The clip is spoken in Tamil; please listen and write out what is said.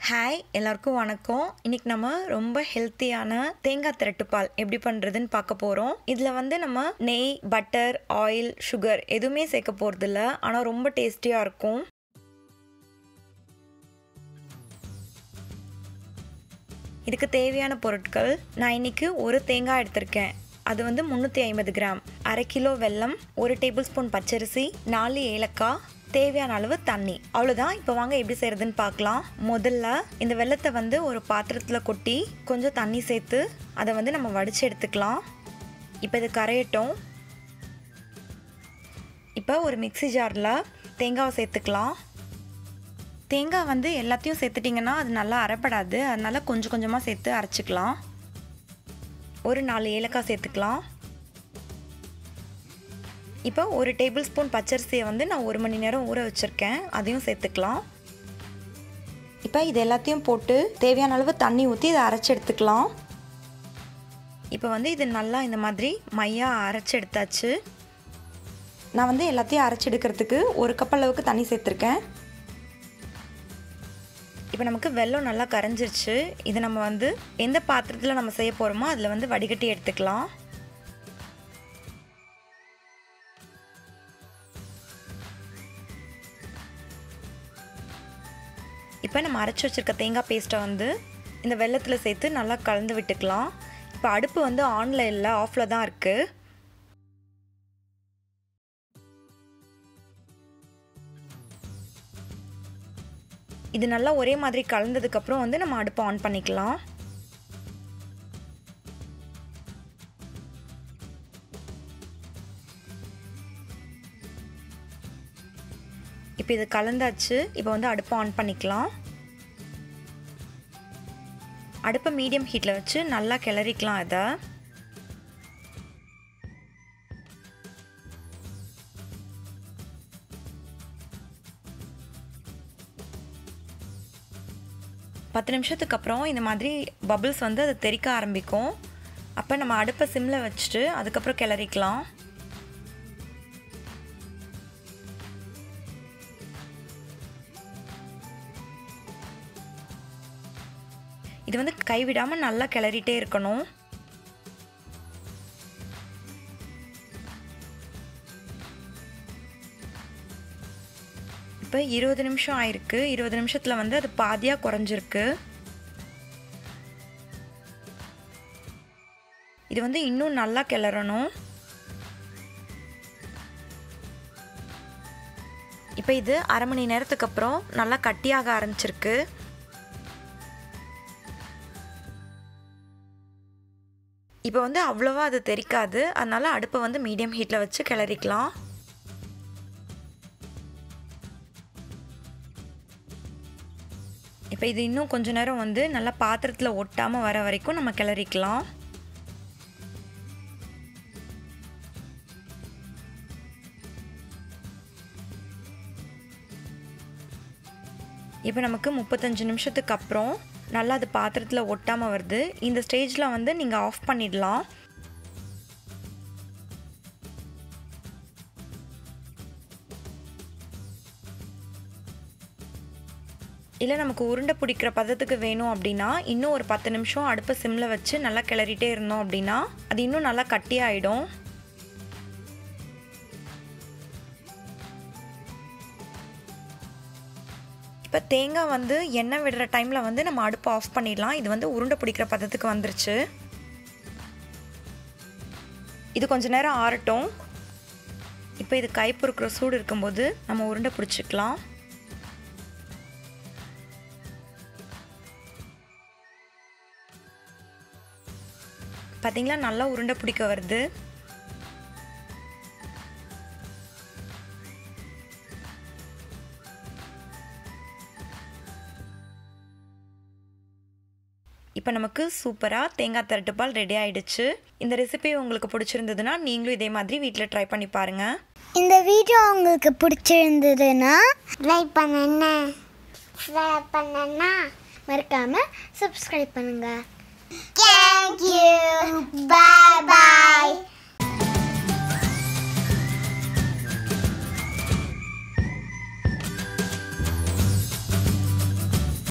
ஹாய் எல்லாருக்கும் வணக்கம். இன்னைக்கு நம்ம ரொம்ப ஹெல்த்தியான தேங்காய் திரட்டுப்பால் எப்படி பண்ணுறதுன்னு பார்க்க போகிறோம். இதில் வந்து நம்ம நெய், பட்டர், ஆயில், சுகர் எதுவுமே சேர்க்க போகிறதில்ல. ஆனால் ரொம்ப டேஸ்டியாக இருக்கும். இதுக்கு தேவையான பொருட்கள், நான் இன்னைக்கு ஒரு தேங்காய் எடுத்திருக்கேன். அது வந்து 350 கிராம், அரை கிலோ வெல்லம், 1 டேபிள் ஸ்பூன் பச்சரிசி, 4 ஏலக்காய், தேவையான அளவு தண்ணி. அவ்வளோதான். இப்போ வாங்க எப்படி செய்கிறதுன்னு பார்க்கலாம். முதல்ல இந்த வெல்லத்தை வந்து ஒரு பாத்திரத்தில் கொட்டி கொஞ்சம் தண்ணி சேர்த்து அதை வந்து நம்ம வடித்து எடுத்துக்கலாம். இப்போ இது கரையட்டும். இப்போ ஒரு மிக்ஸி ஜாரில் தேங்காவை சேர்த்துக்கலாம். தேங்காய் வந்து எல்லாத்தையும் சேர்த்துட்டிங்கன்னா அது நல்லா அரைப்படாது. அதனால் கொஞ்சம் கொஞ்சமாக சேர்த்து அரைச்சிக்கலாம். ஒரு 4 ஏலக்காய் சேர்த்துக்கலாம். இப்போ 1 டேபிள் ஸ்பூன் பச்சரிசியை வந்து நான் 1 மணி நேரம் ஊற வச்சுருக்கேன். அதையும் சேர்த்துக்கலாம். இப்போ இது எல்லாத்தையும் போட்டு தேவையான அளவு தண்ணி ஊற்றி இதை அரைச்சி எடுத்துக்கலாம். இப்போ வந்து இது நல்லா இந்த மாதிரி மையாக அரைச்சி எடுத்தாச்சு. நான் வந்து எல்லாத்தையும் அரைச்சி எடுக்கிறதுக்கு 1 கப் அளவுக்கு தண்ணி சேர்த்துருக்கேன். இப்போ நமக்கு வெல்லம் நல்லா கரைஞ்சிருச்சு. இதை நம்ம வந்து எந்த பாத்திரத்தில் நம்ம செய்ய போகிறோமோ அதில் வந்து வடிகட்டி எடுத்துக்கலாம். இப்போ நம்ம அரைச்சி வச்சுருக்க தேங்காய் பேஸ்ட்டை வந்து இந்த வெல்லத்தில் சேர்த்து நல்லா கலந்து விட்டுக்கலாம். இப்போ அடுப்பு வந்து ஆனில் இல்லை, ஆஃபில் தான் இருக்குது. இது நல்லா ஒரே மாதிரி கலந்ததுக்கப்புறம் வந்து நம்ம அடுப்பை ஆன் பண்ணிக்கலாம். இப்போ இது கலந்தாச்சு. இப்போ வந்து அடுப்பை ஆன் பண்ணிக்கலாம். அடுப்பை மீடியம் ஹீட்டில் வச்சு நல்லா கிளறிக்கலாம். இதை பத்து நிமிஷத்துக்கு அப்புறம் இந்த மாதிரி பபிள்ஸ் வந்து அது தெறிக்க ஆரம்பிக்கும். அப்போ நம்ம அடுப்பை சிம்மில் வச்சுட்டு அதுக்கப்புறம் கிளறிக்கலாம். இது வந்து கைவிடாமல் நல்லா கிளறிட்டே இருக்கணும். இப்போ 20 நிமிஷம் ஆயிருக்கு. 20 நிமிஷத்தில் வந்து அது பாதியாக குறைஞ்சிருக்கு. இது வந்து இன்னும் நல்லா கிளறணும். இப்போ இது அரை மணி நேரத்துக்கு அப்புறம் நல்லா கட்டியாக ஆரம்பிச்சிருக்கு. இப்போ வந்து அவ்வளோவா அது தெரிக்காது. அதனால் அடுப்பை வந்து மீடியம் ஹீட்டில் வச்சு கிளறிக்கலாம். இப்போ இது இன்னும் கொஞ்ச நேரம் வந்து நல்லா பாத்திரத்தில் ஒட்டாமல் வர வரைக்கும் நம்ம கிளறிக்கலாம். இப்போ நமக்கு 35 நிமிஷத்துக்கு அப்புறம் நல்லா அது பாத்திரத்தில் ஒட்டாமல் வருது. இந்த ஸ்டேஜில் வந்து நீங்கள் ஆஃப் பண்ணிடலாம். இல்லை நமக்கு உருண்டை பிடிக்கிற பதத்துக்கு வேணும் அப்படின்னா இன்னும் ஒரு 10 நிமிஷம் அடுப்பை சிம்மில் வச்சு நல்லா கிளறிட்டே இருந்தோம் அப்படின்னா அது இன்னும் நல்லா கட்டியாயிடும். இப்போ தேங்காய் வந்து எண்ணெய் விடுற டைமில் வந்து நம்ம அடுப்பை ஆஃப் பண்ணிடலாம். இது வந்து உருண்டை பிடிக்கிற பதத்துக்கு வந்துருச்சு. இது கொஞ்சம் நேரம் ஆறட்டும். இப்போ இது கை பொறுக்கிற சூடு இருக்கும்போது நம்ம உருண்டை பிடிச்சிக்கலாம். பார்த்தீங்களா, நல்லா உருண்டை பிடிக்க வருது. இப்போ நமக்கு சூப்பராக தேங்காய் திரட்டுப்பால் ரெடி ஆகிடுச்சு. இந்த ரெசிபி உங்களுக்கு பிடிச்சிருந்ததுன்னா நீங்களும் இதே மாதிரி வீட்டில் ட்ரை பண்ணி பாருங்கள். இந்த வீடியோ உங்களுக்கு பிடிச்சிருந்ததுன்னா லைக் பண்ணுன்னா மறக்காமல் சப்ஸ்கிரைப் பண்ணுங்கள். Thank you. Bye bye.